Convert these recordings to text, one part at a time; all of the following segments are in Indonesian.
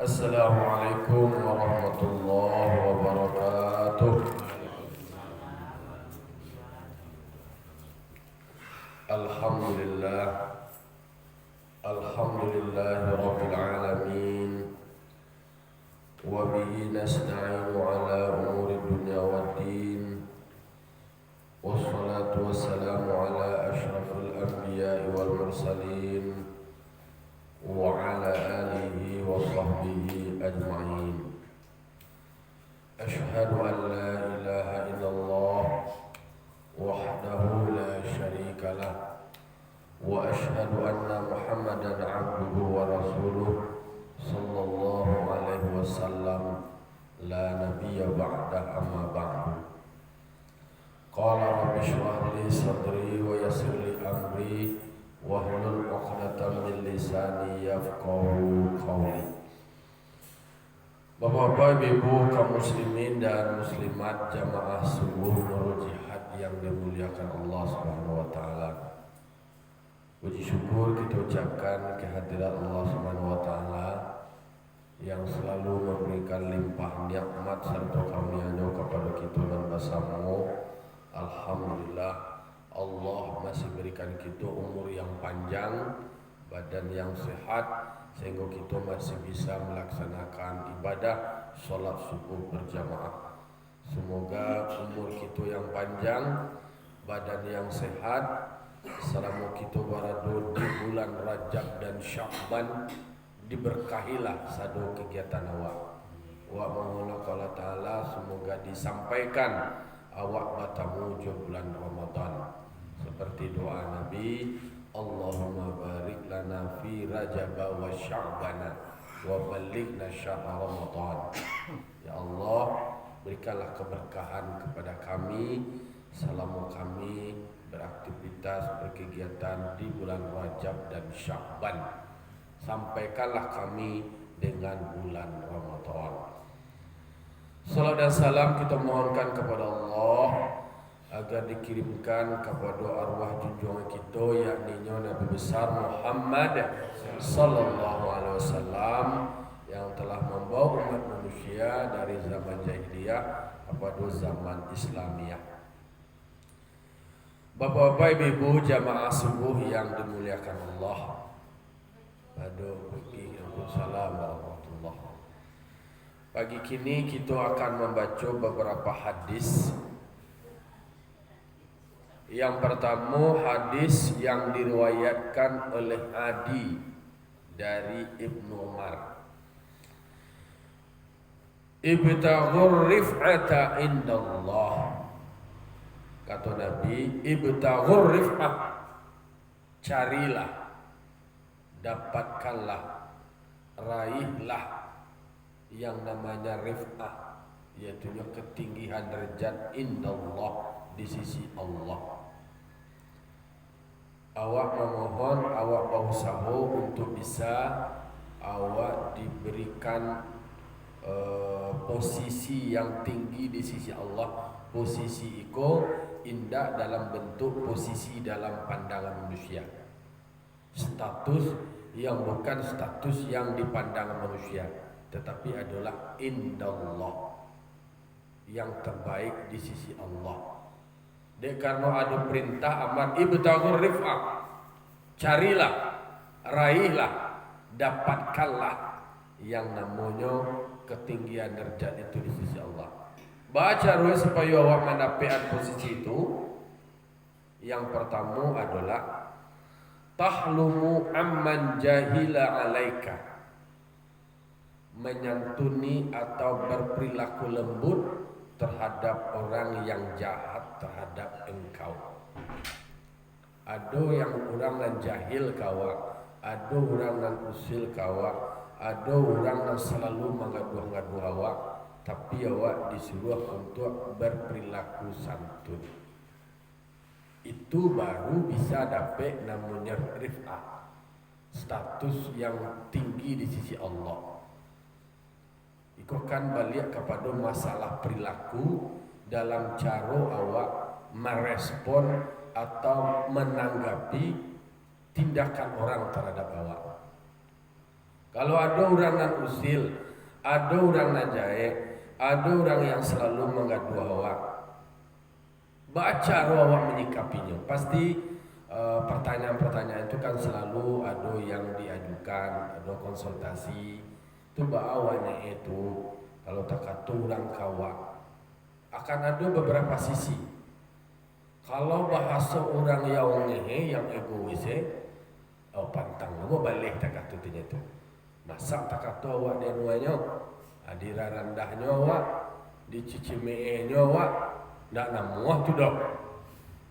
Assalamualaikum warahmatullahi wabarakatuh. Alhamdulillah, alhamdulillahi rabbil alamin. Wa bihi nasta'inu ala umuri dunya waddin. Wassalatu wassalamu ala asyrafil anbiya'i wal mursalin wa ala alihi wa sahbihi ajma'in. Ashhadu an la ilaha illallah wahdahu la syarika lah wa ashhadu anna Muhammadan abduhu wa rasuluh sallallahu alaihi wasallam la nabiyya ba'dah amma ba'du. Qala rabbi shrah li sadri wa yassir li amri wahlul 'uqdatam min lisani yafqahu qawli. Bapak-bapak, ibu, kaum muslimin dan muslimat jamaah subuh Nurul Jihad yang dimuliakan Allah Subhanahu wa taala. Puji syukur kita ucapkan kehadirat Allah Subhanahu wa taala yang selalu memberikan limpah nikmat serta karunia kepada kita dan bersama. Alhamdulillah, Allah masih berikan kita umur yang panjang, badan yang sehat, sehingga kita masih bisa melaksanakan ibadah solat subuh berjamaah. Semoga umur kita yang panjang, badan yang sehat, selama kita berada di bulan Rajab dan Sya'ban, diberkahilah satu kegiatan awak. Wa maulah Allah Ta'ala semoga disampaikan awak bertemu di bulan Ramadan seperti doa Nabi, Allahumma barik lana fi Rajab wa Sya'bana wa balighna syahr Ramadan. Ya Allah, berikanlah keberkahan kepada kami selama kami beraktivitas berkegiatan di bulan Rajab dan Sya'ban. Sampaikanlah kami dengan bulan Ramadan. Salam dan salam kita mohonkan kepada Allah agar dikirimkan kepada arwah junjungan kita, yakni Nabi besar Muhammad sallallahu alaihi wasallam yang telah membawa umat manusia dari zaman jahiliyah kepada zaman Islamiyah. Bapak-bapak, ibu, jamaah subuh yang dimuliakan Allah. Waalaikumsalam warahmatullahi wabarakatuh. Pagi kini kita akan membaca beberapa hadis. Yang pertama, hadis yang diriwayatkan oleh Adi dari Ibnu Umar. Ibtaghur rif'ata indallah. Kata Nabi, ibtaghur rif'ah, carilah, dapatkanlah, raihlah yang namanya rif'ah, yaitu ketinggian derajat indallah, di sisi Allah. Awak memohon, awak berusaha untuk bisa awak diberikan posisi yang tinggi di sisi Allah. Posisi itu indah dalam bentuk posisi dalam pandangan manusia, status yang bukan status yang dipandang manusia, tetapi adalah indallah, yang terbaik di sisi Allah. Karena ada perintah amar ibtaghur rif'ah, carilah, raihlah, dapatkanlah yang namanya ketinggian derajat itu di sisi Allah. Baca dulu supaya awak mendapatkan posisi itu. Yang pertama adalah tahlumu amman jahila alaika, menyantuni atau berperilaku lembut terhadap orang yang jahat terhadap engkau. Ada yang orang yang jahil kawa, ada orang yang usil kawa, ada orang yang selalu mengadu-ngadu awak, tapi awak disuruh untuk berperilaku santun. Itu baru bisa dapat namanya rif'ah, status yang tinggi di sisi Allah. Itu kan balik kepada masalah perilaku dalam cara awak merespon atau menanggapi tindakan orang terhadap awak. Kalau ada orang nan usil, ada orang nan jahe, ada orang yang selalu mengadu awak, baca awak menyikapinya. Pasti pertanyaan-pertanyaan itu kan selalu ada yang diajukan, ada konsultasi. Itu awalnya itu kalau tak kata orang kawak akan ada beberapa sisi. Kalau bahasa orang yang ngehe, yang egois, pantang gua balik tak kata itu. Masa tak kata awak dia nuanya, adira rendahnya awak, dicicimenya awak, ndak namuah tu dah.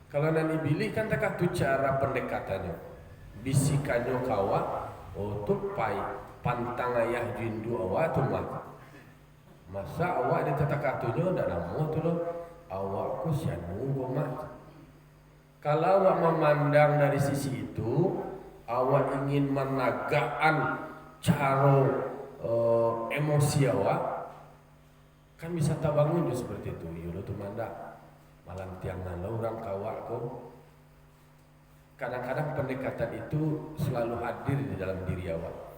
Kalau nanti pilih kan tak kata cara pendekatannya, bisikannya kawak, tupai pantang ayah jindu awak tu mah. Masa awak dia tak katanya ndak namuah tu dah, awak ku sianu gua mah. Kalau awak memandang dari sisi itu, awak ingin menegakkan cara emosi awak, kan bisa terbangun juga seperti itu. Yolo tu manda malam tiang nalau orang kawak ko. Kadang-kadang pendekatan itu selalu hadir di dalam diri awak.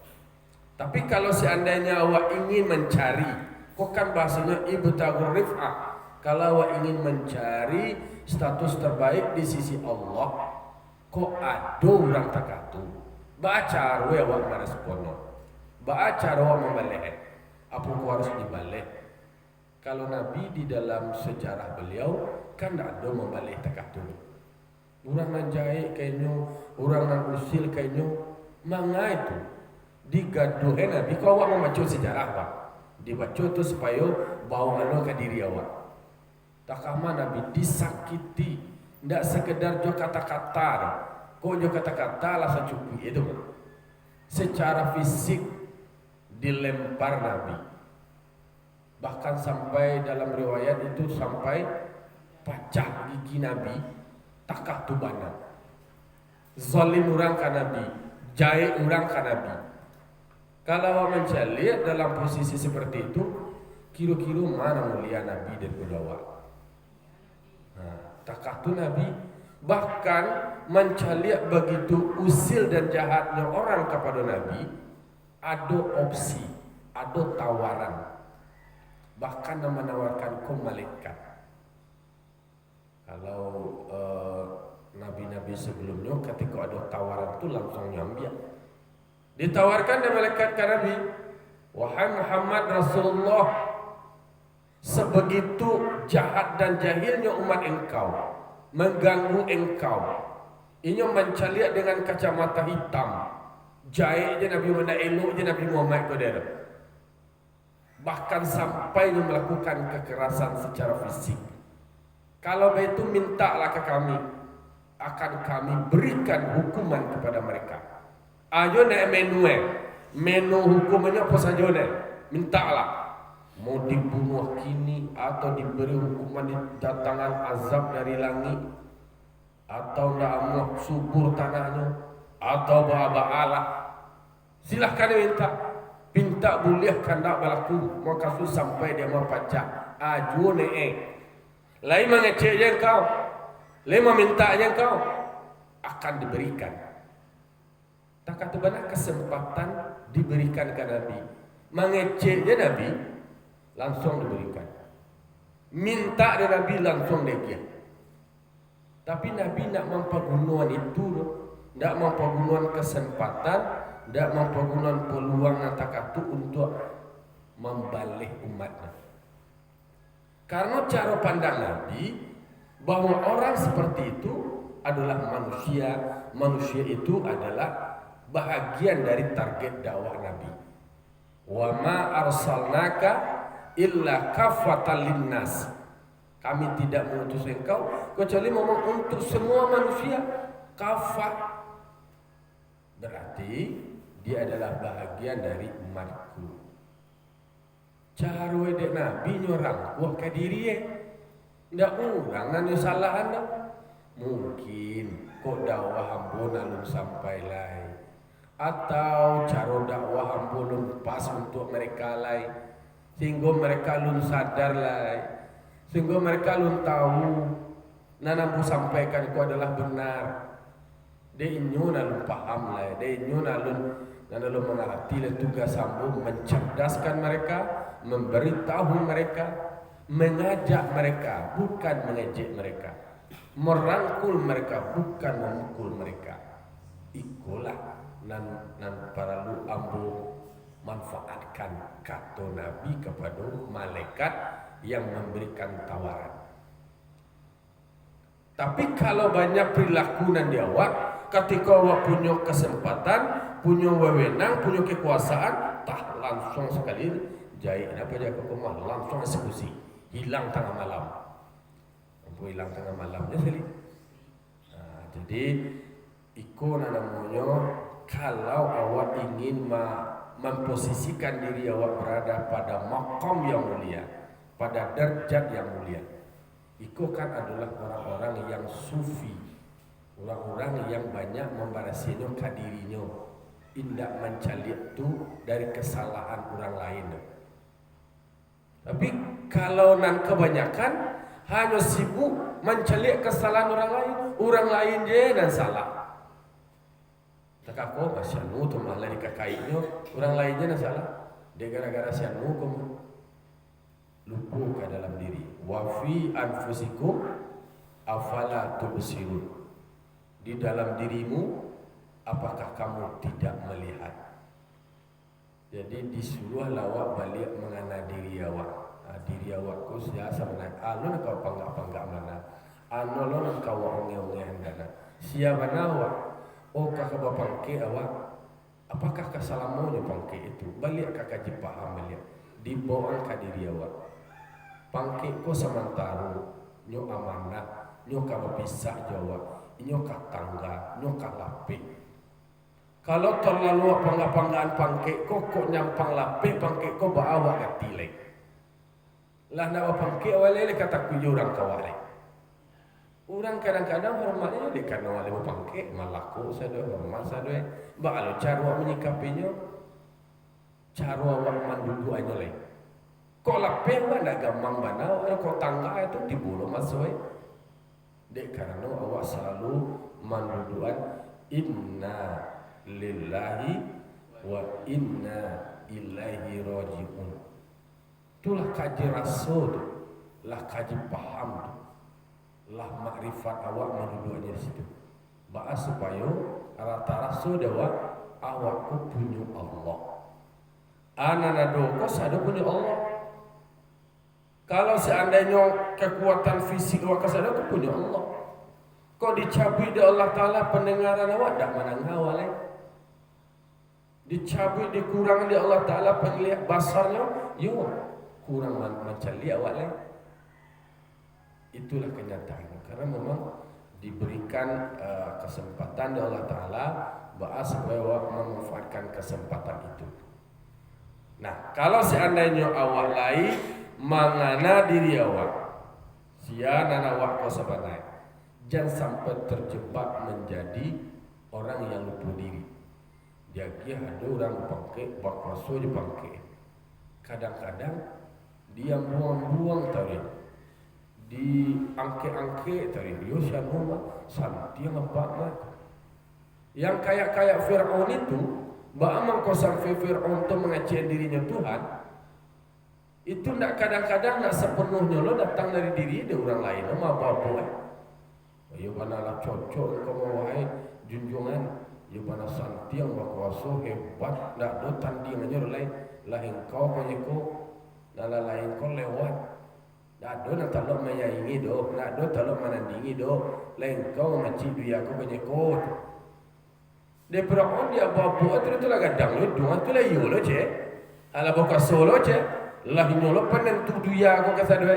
Tapi kalau seandainya awak ingin mencari, kok kan bahasanya ibtaghur rif'ah. Kalau awak ingin mencari status terbaik di sisi Allah, kok ada orang takatu. Baca ruwe awak merespono. Baca awak membalik. Apa kau harus dibalik? Kalau Nabi di dalam sejarah beliau kan tidak ada membalik takatu. Orang nan jahit kayaknya, orang nan usil kayaknya, manga itu digaduhin Nabi. Kalau awak membaca sejarah apa? Dibaca itu supaya bawa ke diri awak. Takama Nabi disakiti, tidak sekedar jo kata-kata, kok jo kata-kata lah secukup itu. Secara fisik dilempar Nabi, bahkan sampai dalam riwayat itu sampai pecah gigi Nabi, takah tubana. Zalim orang kan Nabi, jahit orang kan Nabi. Kalau mencari dalam posisi seperti itu, kira-kira mana mulia Nabi dan ulama. Takah tu Nabi bahkan mencari begitu usil dan jahatnya orang kepada Nabi, ada opsi, ada tawaran, bahkan menawarkan ke malaikat. Kalau nabi-nabi sebelumnya ketika ada tawaran tu langsung nyambil. Ditawarkan oleh malaikat ke Nabi, wahai Muhammad Rasulullah, sebegitu jahat dan jahilnya umat engkau, mengganggu engkau, ini mencaliak dengan kacamata hitam, jahit je Nabi Muhammad, elok je Nabi Muhammad kodera. Bahkan sampai melakukan kekerasan secara fisik. Kalau begitu mintalah ke kami, akan kami berikan hukuman kepada mereka. Ayo nak menu hukumannya apa saja nak, mintalah. Mau dibunuh kini atau diberi hukuman didatangkan azab dari langit, atau tidak mau subur tanahnya, atau ba'ala, silahkan minta bolehkan tak berlaku. Mau kasus sampai dia mau pacak aju lain mengecek je kau, lain meminta je kau, akan diberikan. Tak kata benar kesempatan diberikan ke Nabi, mengecek je Nabi langsung diberikan, minta dari Nabi langsung dia. Tapi Nabi nak mempergunakan itu, tidak mempergunakan kesempatan, tidak mempergunakan peluang natakatu untuk membalik umatnya. Karena cara pandang Nabi bahwa orang seperti itu adalah manusia, manusia itu adalah bahagian dari target dakwah Nabi. Wa ma arsalnaka illa kafatan linnas. Kami tidak mengutus engkau kecuali memang untuk semua manusia. Kafah berarti dia adalah bahagian dari umatku. Cara wedek Nabi nyorang wah ke diri ndak orang nan salah anda. Mungkin kok dakwah hambon alun sampai lai, atau cara dakwah hambon pas untuk mereka lai, sehingga mereka lun sadar lai, sehingga mereka lun tahu nanampu sampaikan itu adalah benar. Dia inyo nalun paham lai, dia inyo nalun dan lalu mengerti tugas sambo mencerdaskan mereka, memberitahu mereka, mengajak mereka, bukan mengejek mereka, merangkul mereka, bukan memukul mereka. Ikulah nan para lu ambo manfaatkan kata Nabi kepada malaikat yang memberikan tawaran. Tapi kalau banyak perilaku nan di awak, ketika awak punya kesempatan, punya wewenang, punya kekuasaan, tak langsung sekali jahit apa dia ke rumah, langsung eksekusi, hilang tengah malam. Hilang tengah malamnya sekali. Jadi iko namanya, kalau awak ingin memposisikan diri awak berada pada maqam yang mulia, pada derajat yang mulia, iko kan adalah orang-orang yang sufi, orang-orang yang banyak membarasinya ke dirinya, tidak mencari itu dari kesalahan orang lain. Tapi kalau nan kebanyakan hanya sibuk mencari kesalahan orang lain je dan salah. Tak aku masyanu tu malah dikakainya, orang lainnya dan salah. Dia gara-gara syanu kamu lupa ke dalam diri. Wa fi anfusikum afala tubsirun. Di dalam dirimu apakah kamu tidak melihat? Jadi disuruh lawak balik mengenai diri awak. Diri awak ku sia sebenarnya anu kau panggak mana? Anu lo kau onge-onge handana. Sia mana awak? Oh kakak bapak ke awak. Apakah kesalahanmu pangke itu? Balik kakak paham balik. Dibawa ke diri awak. Pangke ko sementara nyo amanah, nyo kalau bisa jawab, nyo tangga, nyo lapik. Kalau terlalu pangga-panggaan pangke ko nyampang lapik pangke ko bawa ke tilek. Lah nak pangke awalnya kata kuyu orang kawale. Orang kadang-kadang hormatnya di karena wale pangke malaku sadue hormat sadue. Ba cara menyikapinya, cara awak mandudu aja le. Kok lapik nak gampang bana, kok tangga itu dibunuh masuk. Dek karena awak selalu manduduan inna lillahi wa inna ilaihi rajiun. Itulah kaji rasul, lah kaji paham, lah makrifat awak mendudukannya di situ. Bahas supaya rata rasul dewa awakku punya Allah. Anak doko sada punya Allah. Kalau seandainya kekuatan fisik awak sada aku punya Allah. Kau dicabut di Allah Taala pendengaran awak dak mana ngawal. Dicabut dikurang di Allah Taala penglihat basarnya, yo kurang mencari awak lain. Itulah kenyataan. Karena memang diberikan kesempatan di Allah Taala bahwa supaya awak memanfaatkan kesempatan itu. Nah, kalau seandainya awak lain mangana diri awak, sia nana awak kau sebenarnya, jangan sampai terjebak menjadi orang yang lupa diri. Jadi ada orang pakai bakso dipakai. Kadang-kadang dia buang-buang tadi, diangke-angke tadi, dia siapa santi apa yang kayak Fir'aun itu, bahwa kau sampai Fir'aun itu mengecek dirinya Tuhan, itu tidak kadang-kadang tidak sepenuhnya lo datang dari diri dia orang lain, lo mau apa? Ya mana cocok kau mau junjungan, ya mana santi yang berkuasa hebat, tidak ada tandingannya lain, lah engkau kau nala lain kau lewat. Tak ada nak talok menyaingi doh, tak ada talok menandingi doh. Lain kau macam dia aku penyekut. Dia Fir'aun dia bawa itu lah gadang lu, dua tu lah yo lo je. Ala buka solo je. Lah nyolo panen tu dia aku kata dua.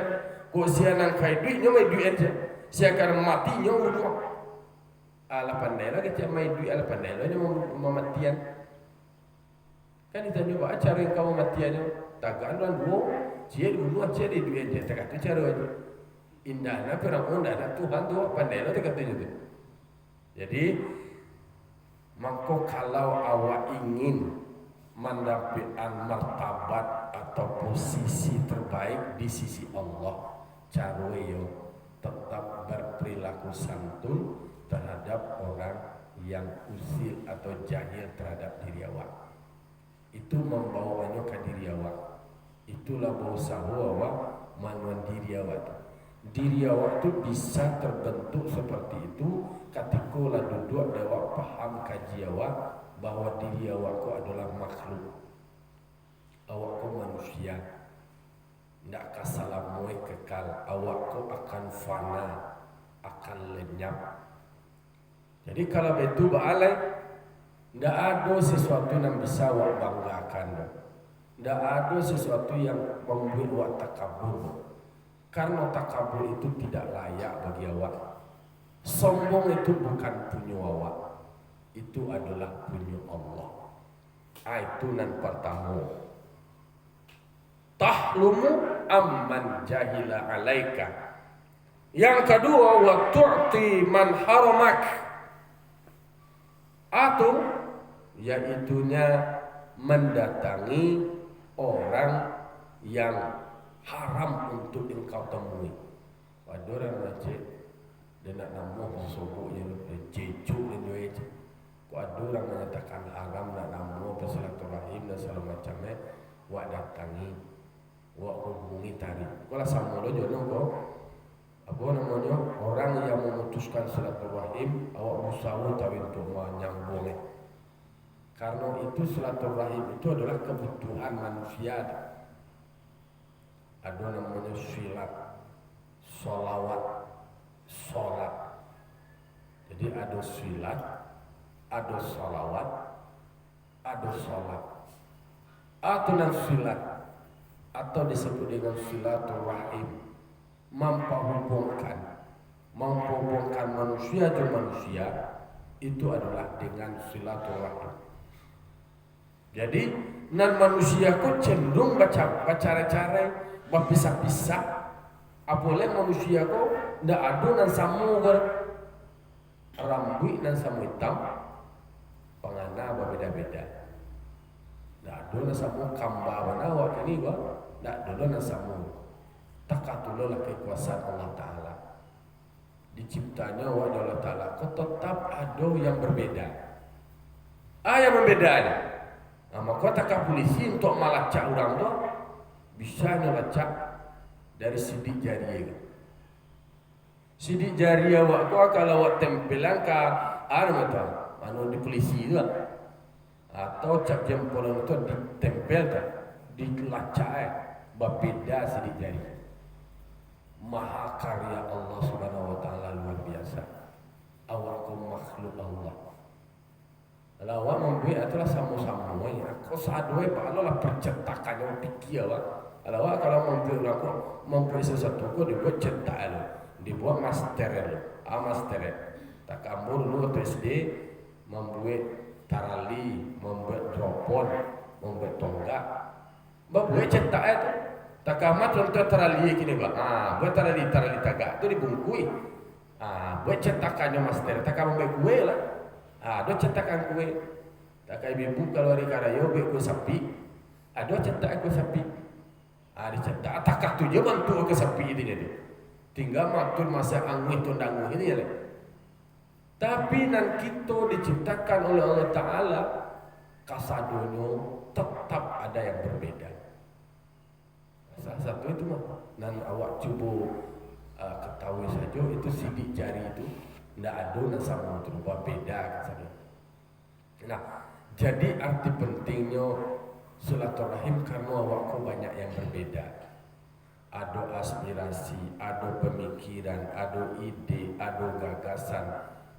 Kau sianan kai duit nyomai duit je. Siakan mati nyomu dua. Ala pandai lah kita mai duit ala pandai lah nyomu mematian. Kan kita nyoba cara yang kau mematiannya. Takkan dan dua, cia dulu cia di duit je. Tak kata cara aja. Indahnya Fir'aun dah Tuhan tu pandai lah tak kata je. Jadi maka kalau awak ingin mendapatkan martabat atau posisi terbaik di sisi Allah, cara yo tetap berperilaku santun terhadap orang yang usil atau jahil terhadap diri awak. itu membawanya ke diri awak. Itulah berusaha awak manuan diri awak. Diri awak itu bisa terbentuk seperti itu ketika lah duduk awak paham kaji awak bahwa diri awak itu adalah makhluk. Awak itu manusia. Tidak kasalamui kekal. Awak itu akan fana, akan lenyap. Jadi kalau betul baalai, tidak ada sesuatu yang bisa awak banggakan. Tidak ada sesuatu yang membuat awak takabur. Karena takabur itu tidak layak bagi awak. Sombong itu bukan punya awak. Itu adalah punya Allah. Itu yang pertama. Tahlumu amman jahila alaika. Yang kedua, wa tu'ti man haramak. Atau yaitunya mendatangi orang yang haram untuk engkau temui. Ada orang macam dia nak namuh sesubuhnya jejuk dan dia itu. Ada orang menyatakan haram nak namuh bersilaturahim dan segala macamnya. Wak datangi, wak hubungi tadi. Kalau sama lo jodoh kok. Apa namanya, orang yang memutuskan silaturahim awak berusaha tapi untuk menyambungnya. Karena itu silaturahim itu adalah kebutuhan manusia. Ada namanya silat, sholawat, sholat. Jadi ada silat, ada sholawat, ada sholat. Atau nan silat atau disebut dengan silaturahim, menghubungkan manusia dengan manusia, itu adalah dengan silaturahim. Jadi nan manusia ku cenderung baca cara-cara berpisah-pisah. Apalagi manusia ku ndak ada nan samu rambut nan samu hitam, pangana berbeda-beda. Ndak ada nan samu kambawana awak ini gua, ndak ada nan samu. Takatullah kekuasaan Allah Ta'ala. Diciptanya oleh Allah Ta'ala tetap ada yang berbeda. Yang membedanya. Maka takkan polisi untuk melacak orang tu bisa melacak dari sidik jari. Sidik jari awak tu kalau awak tempelan ke anu di polisi tu atau cap jempol itu ditempel tak, dilacak berbeda sidik jari. Maha karya Allah Subhanahu wa taala luar biasa. Awak ku makhluk Allah. Kalau awak membuat itulah sama-sama ya. Kau sadoi pak Allah lah percetakan yang pikir awak. Kalau awak kalau membuat aku membuat sesuatu kau dibuat cetak lo, dibuat master lo, master. Tak kamu dulu waktu SD membuat tarali, membuat dropon, membuat tonggak, membuat cetak itu. Tak kamu contoh tarali kini bang, buat tarali tagak itu dibungkui, buat cetakannya master. Tak kamu buat kue lah. Ada cetakan kue. Tak kayak ibu kalau hari karayo buat kue sapi. Ada cetakan kue sapi. Dicetak takak tu je bantu ke sapi ini dia. Tinggal matur masa angin tundang ini ya. Tapi nan kita diciptakan oleh Allah Ta'ala, kasadonyo tetap ada yang berbeda. Salah satu itu mah nan awak cuba ketahui saja itu sidik jari itu tidak ada dan sama berubah beda saja. Nah, jadi arti pentingnya silaturahim karena awakku banyak yang berbeda. Ada aspirasi, ada pemikiran, ada ide, ada gagasan,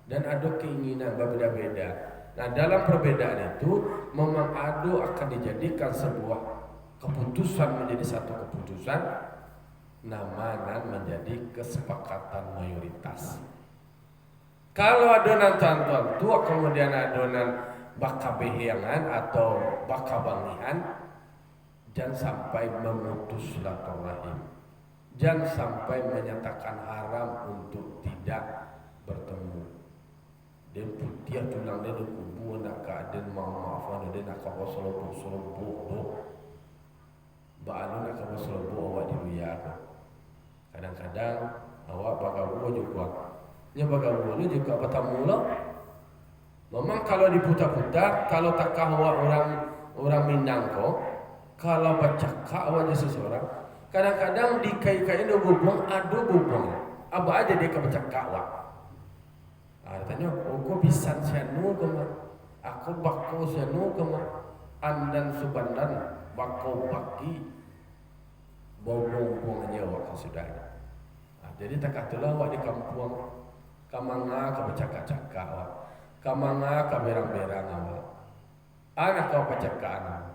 dan ada keinginan berbeda-beda. Nah, dalam perbedaan itu memang ada akan dijadikan sebuah keputusan menjadi satu keputusan, namanya menjadi kesepakatan mayoritas. Kalau adonan tantuan tua kemudian adonan baka behiangan atau baka bangihan, jangan sampai memutus silaturahim, jangan sampai menyatakan haram untuk tidak bertemu. Dan putih tulang dia kubu nak keadaan maafan dia nak kau selobok baru nak kau selobok awak diruya. Kadang-kadang awak bagaimana juga. Nya bagaimana juga bertemu lah. Memang kalau diputar-putar, kalau tak kau orang orang Minang kok kalau bercakap wajah seseorang kadang-kadang di kai-kai ada bubong apa aja dia ke bercakap wak. Tanya aku bisa sianu kemar aku bako sianu kemar andan subandan bako baki bobong aja wak sudah. Jadi tak katalah wak di kampung kamanga ka bercakap-cakap wak kamanga ka berang-berang awak anak kau pacakaan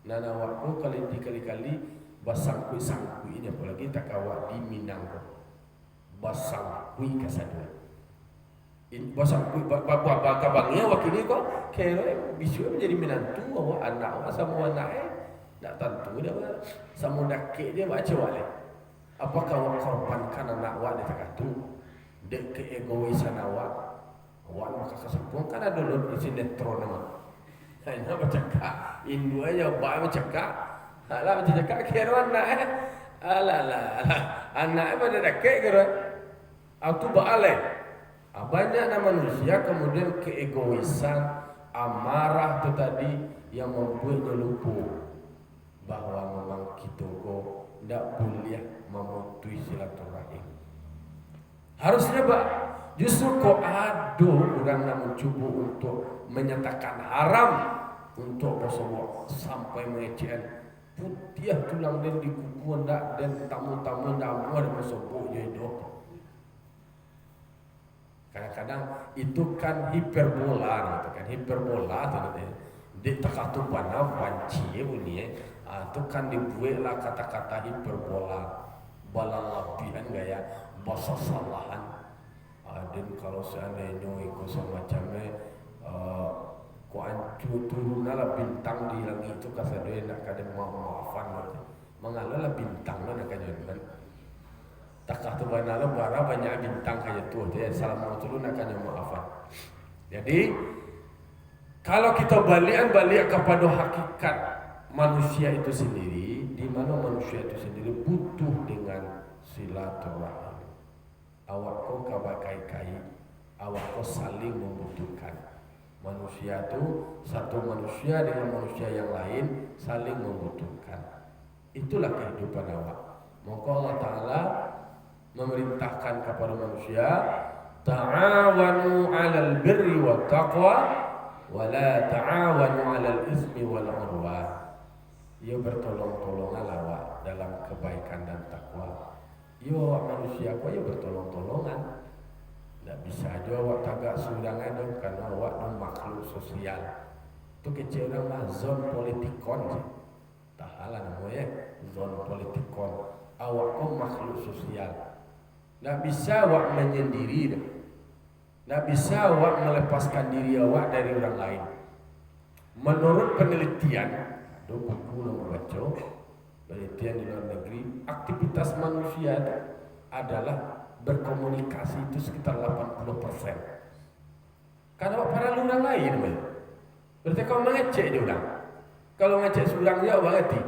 nana waktu kali basangkui ini apalagi tak kawak di Minang ko basangkui kasadua basangkui bapa kabangnya wakini ko kere bisu menjadi menantu awak anak awak sama anak tak tentu dah sama dakik dia baca wale apakah awak korbankan anak awak dia tak tu dek keegoisan awak maka kesempung kan ada dulu sinetron nama hanya bercakap Hindu aja baik bercakap alah bercakap kira anak alah anak pada dakik kira aku baalai banyaknya manusia kemudian keegoisan amarah itu tadi yang membuatnya lupa bahwa memang kita kok tidak boleh memutus silaturahim harusnya justru kok ada orang yang mencuba untuk menyatakan haram untuk bersebuah sampai mengecehan putih tulang dan di kuku ndak dan tamu-tamu ndak ada bersebuah hidup. Kadang-kadang itu kan hiperbola gitu kan hiperbola tu di takatu panah panci bunyi itu kan dibuatlah kata-kata hiperbola balalapian gaya bahasa salahan. Dan kalau seandainya ikut semacamnya ko ancu turunlah bintang di langit itu kasado nak kada maafan mengalah bintang nak kajuan tak tu banala bara banyak bintang kaya tu dia salam turun nak kada maafan. Jadi kalau kita balik kepada hakikat manusia itu sendiri, di mana manusia itu sendiri butuh dengan silaturahim. Awak kau kabakai-kai, awak kau saling membutuhkan. Manusia itu satu manusia dengan manusia yang lain saling membutuhkan. Itulah kehidupan awak. Maka Allah Ta'ala memerintahkan kepada manusia, ta'awanu 'alal birri wat taqwa wa la ta'awanu 'alal ismi wal 'udwan. Ia bertolong-tolongan awak dalam kebaikan dan takwa. Ia manusia kau ia bertolong-tolongan. Tak bisa aja awak tagak surangan tu karena awak tu makhluk sosial. Tu kecil orang lah zon politikon je. Tak halah namanya zon politikon. Awak kau makhluk sosial. Tak bisa awak menyendiri dah. Tak bisa awak melepaskan diri awak dari orang lain. Menurut penelitian, ada buku yang membaca penelitian di luar negeri, aktivitas manusia adalah berkomunikasi itu sekitar 80%. Kalau para orang lain, berarti kau mengecek dia orang. Kalau mengecek seorang dia, apa arti?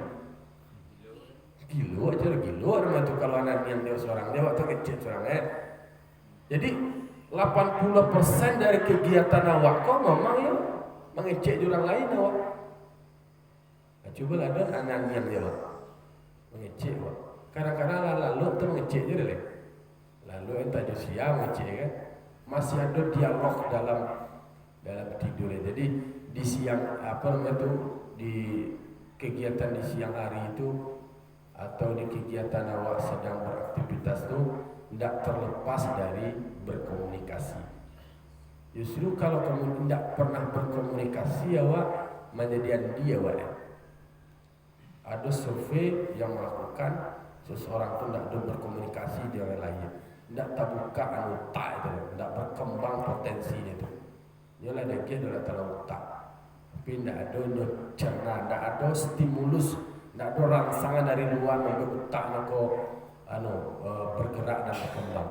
Gilo aja, gilo orang itu kalau anak yang dia seorang dia waktu kecek seorang. Jadi 80% dari kegiatan awak kau memang ya mengecek orang lain awak. Coba ada anak yang dia mengecek awak. Kadang-kadang lalu tu mengecek je deh. Lalu entah dia siang mengecek kan. Masih ada dialog dalam tidur. Jadi di siang apa namanya tu di kegiatan di siang hari itu atau di kegiatan awak sedang beraktivitas tu tidak terlepas dari berkomunikasi. Justru kalau kamu tidak pernah berkomunikasi awak menjadi dia awak. Ada survei yang melakukan seseorang itu tidak ada berkomunikasi dengan orang lain, tidak terbuka otak itu, tidak berkembang potensinya itu. Dia lah dia adalah dalam otak, tapi tidak ada cerna, tidak ada stimulus, tidak ada rangsangan dari luar membuat otak bergerak dan berkembang.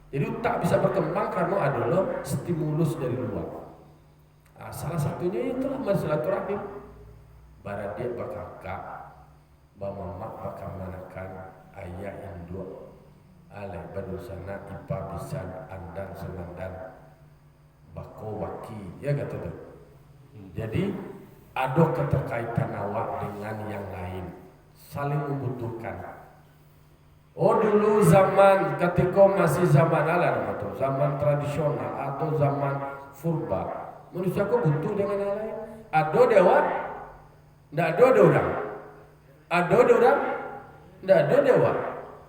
Jadi otak bisa berkembang karena adalah stimulus dari luar. Salah satunya itulah silaturahim. Bara dia bakakak bamamak bakal manakan ayah induk alai badusana ipa bisan andan semandan bako waki ya kata tu. Jadi ada keterkaitan awak dengan yang lain, saling membutuhkan. Oh dulu zaman ketika masih zaman alam atau zaman tradisional atau zaman purba, manusia kok butuh dengan yang lain. Ada dewa, tidak ada orang. Ada orang, tidak ada dewa.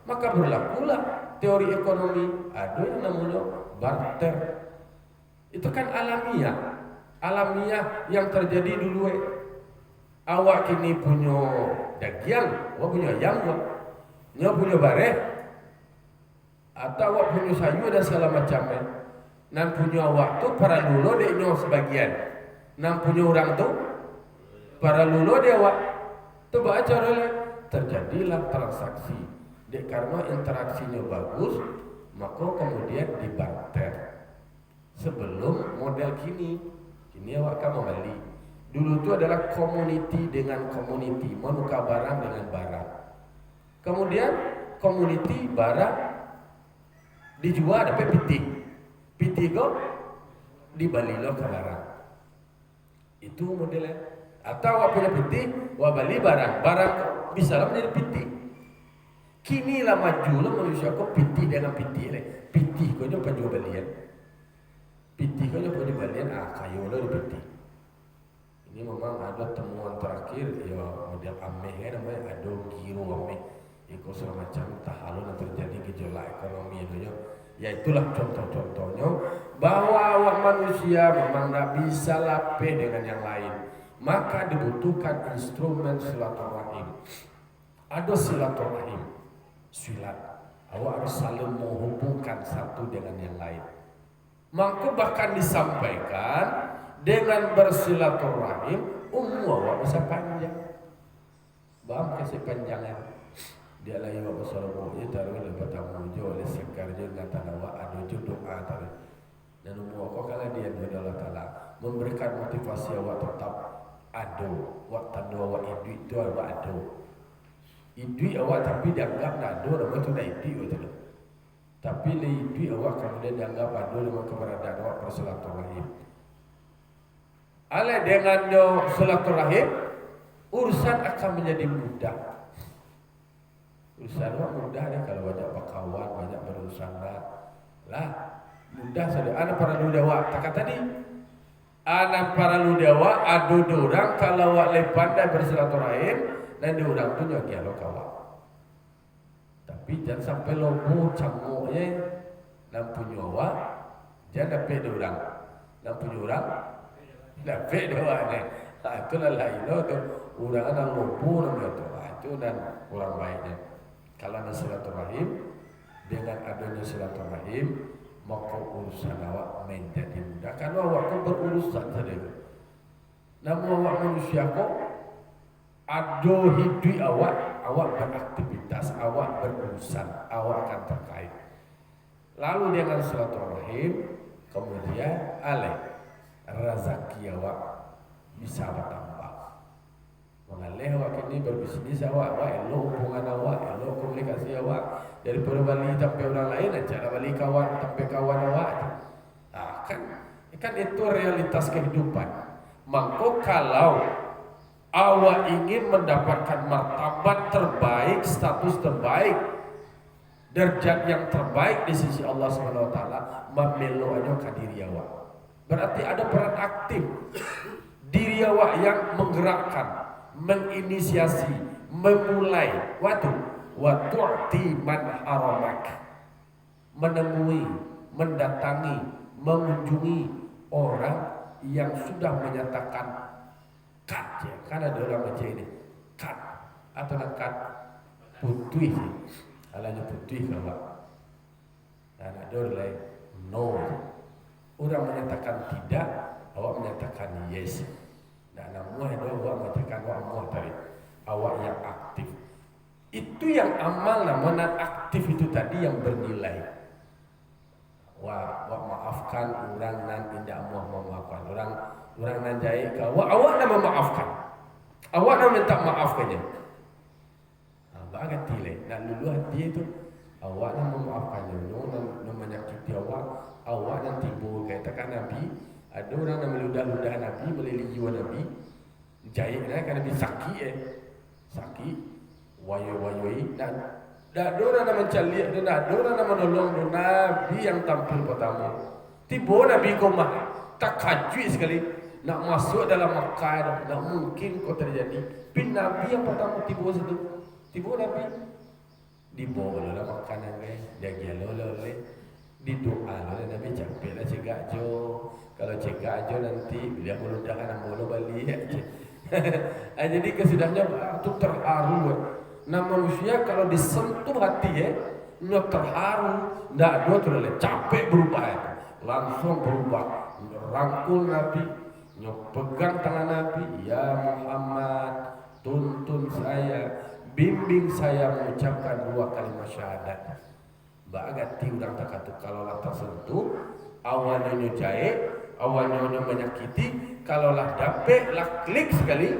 Maka berlakulah teori ekonomi. Ada yang namanya barter. Itu kan alamiah yang terjadi dulu. Awak kini punya daging, awak punya ayam, awak punya bareh, atau awak punya sayur dan segala macamnya. Nan punya awak tu para lulo dek nyo sebagian. Nan punya orang tu para lulo dia awak. Tu baca oleh terjadilah transaksi. Dek karena interaksinya bagus, maka kemudian dibarter. Sebelum model kini awak kan membeli. Dulu itu adalah community dengan community, menukar barang dengan barang. Kemudian community barang dijual dapat piti kok dibalilo ke barang. Itu modelnya. Atau awak punya piti, awak beli barang bisa lah menjadi piti. Kini lah maju lah manusia kok piti dengan piti le. Piti kau nyoba jual belian. Piti kau nyoba jual belian, kayu lah di piti. Ini memang ada temuan terakhir ya model ameh kan namanya, ada giro ameh. Itu segala macam tahalun yang terjadi gejolak ekonomi itu ya itulah contoh-contohnya bahwa awak manusia memang tidak bisa lapeh dengan yang lain, maka dibutuhkan instrumen silaturahim. Ada silaturahim, silat, awak harus saling menghubungkan satu dengan yang lain. Maka bahkan disampaikan dengan bersilaturahim awak bisa panjang. Bang kasih panjangnya. Dia lagi bawa salmo itu taruh lepas tamu jo oleh sekar jo kata awak ada jo doa taruh. Dan kau kalau dia kepada Allah Taala memberikan motivasi awak tetap ada. Waktu tanda awak itu awak ada. Idui awak tapi dianggap tak ada, nama itu tak idui itu. Tapi idui awak kemudian dianggap ada dengan keberadaan awak bersilaturahim. Oleh dengan silaturahim urusan akan menjadi mudah. Urusan awak mudah deh kalau banyak berkawan, banyak berurusan lah mudah saja. Anak para ludawa, tak tadi anak para ludawa ada orang kalau awak lepas dan bersilaturahim dan diorang tu nyogi lo kawan. Tapi jangan sampai lobo cangoknya lampu nyawa jangan dapat diorang. Lampu orang dapat diorang ni. Itulah lain lo tu orang ada lobo namanya tu. Itu dan orang baiknya. Kalau ada silaturahim, dengan adanya silaturahim, maka urusan awak menjadi mudah. Kalau awak tu berurusan saja. Namun awak manusia kok ada hidup awak beraktivitas, awak berurusan, awak akan terkait. Lalu dengan silaturahim, kemudian rezeki awak bisa bertambah. Mengalih awak ini berbisnis awak elok hubungan awak, elok komunikasi awak. Daripada balik sampai orang lain, cara balik kawan sampai kawan awak. Kan itu realitas kehidupan. Maka kalau awak ingin mendapatkan martabat terbaik, status terbaik, derajat yang terbaik di sisi Allah Subhanahu wa taala, memelo aja ke diri awak. Berarti ada peran aktif diri awak yang menggerakkan, menginisiasi, memulai watu'ti man haramak, menemui, mendatangi, mengunjungi orang yang sudah menyatakan kat ya. Kan ada orang baca ini kat atau kat putih sih, alanya putih kalau dan ada orang lain no, orang menyatakan tidak, awak menyatakan yes. Dan namun ada awak menyatakan awak tadi, awak yang aktif. Itu yang amal namun aktif itu tadi yang bernilai. Wah maafkan orang nan tidak mau memaafkan orang nan jahit kau, awak nak memaafkan, awak nak minta maafkannya. Bagai tilai, nak lulu hati itu, awak nak memaafkannya, nak menyakiti awak nan timbul katakan Nabi. Ada orang yang meludah-ludah Nabi, melili jiwa Nabi. jahitnya kan lebih sakit wayo dan dona nama mencari dona nama menolong Nabi yang tampil pertama tiba Nabi komah tak kajui sekali nak masuk dalam Makkah tak mungkin kau terjadi pin Nabi yang pertama tiba Nabi dibawa dalam makanan guys dia gelo oleh di doa oleh Nabi capek lah cegak jo kalau cegak jo nanti dia meludahkan ambono balik jadi kesudahnya itu terharu nah manusia kalau disentuh hati terharu ndak ada terlalu capek berubah langsung berubah rangkul Nabi pegang tangan Nabi ya Muhammad tuntun saya bimbing saya mengucapkan 2 kalimat syahadat bagati udang tak kata kalau lah tersentuh awalnya jahit awalnya menyakiti kalau lah dapet lah klik sekali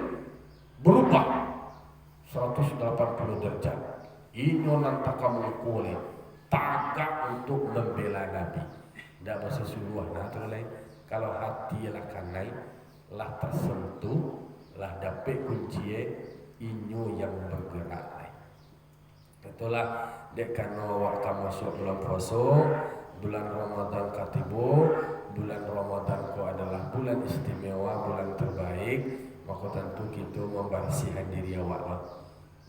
berubah 180 derajat ini nanti kamu kulit tagak untuk membela Nabi tidak bersesuruh nah itu lain kalau hati lah kanai lah tersentuh lah dapet kunci inyo yang bergerak itulah dek kano waktu masuk bulan puasa bulan Ramadan katibu bulan Ramadan ko adalah bulan istimewa bulan terbaik maka tentu kita membersihkan diri awak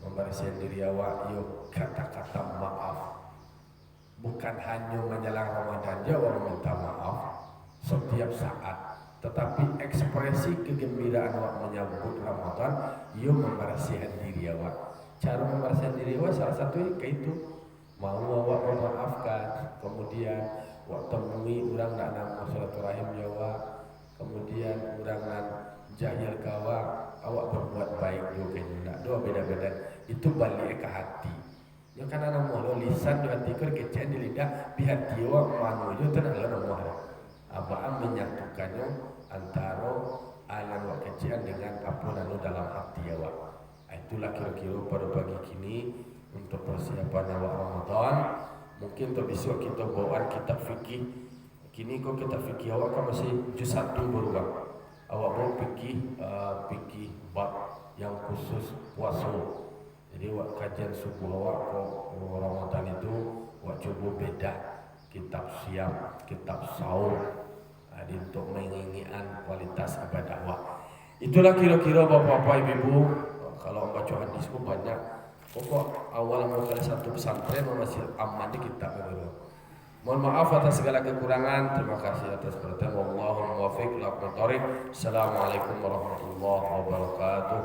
membersihkan diri awak yuk kata-kata maaf bukan hanya menjelang Ramadan jauh meminta maaf setiap saat tetapi ekspresi kegembiraan awak menyambut Ramadan ia membersihkan diri awak cara membersihkan diri awak salah satu itu mau awak memaafkan kemudian awak temui orang nak nama silaturahim jawab kemudian orang nak jahil kawa awak berbuat baik juga nak doa beda-beda itu balik ke hati ya karena nama lisan di hati kau kecil di lidah di hati awak manusia tenang lah nama abang menyatukannya antara alam wak kecil dengan apa lalu dalam hati awak. Itulah kira-kira pada pagi kini untuk persiapan awak Ramadan. Mungkin terbesok kita bawa kitab fikih. Kini kau kitab fikih awak kan masih juz 1 berubah. Awak bawa fikih bab yang khusus puasa. Jadi awak kajian subuh awak kau Ramadan itu awak coba beda kitab siam, kitab sahur. Untuk menginginkan kualitas ibadah awak. Itulah kira-kira bapak-bapak ibu-ibu kalau baca hadis pun banyak. Pokok awal mulai satu pesantren masih aman di kitab itu. Mohon maaf atas segala kekurangan. Terima kasih atas perhatian. Wallahul muwaffiq ila aqwamit thoriq. Assalamualaikum warahmatullahi wabarakatuh.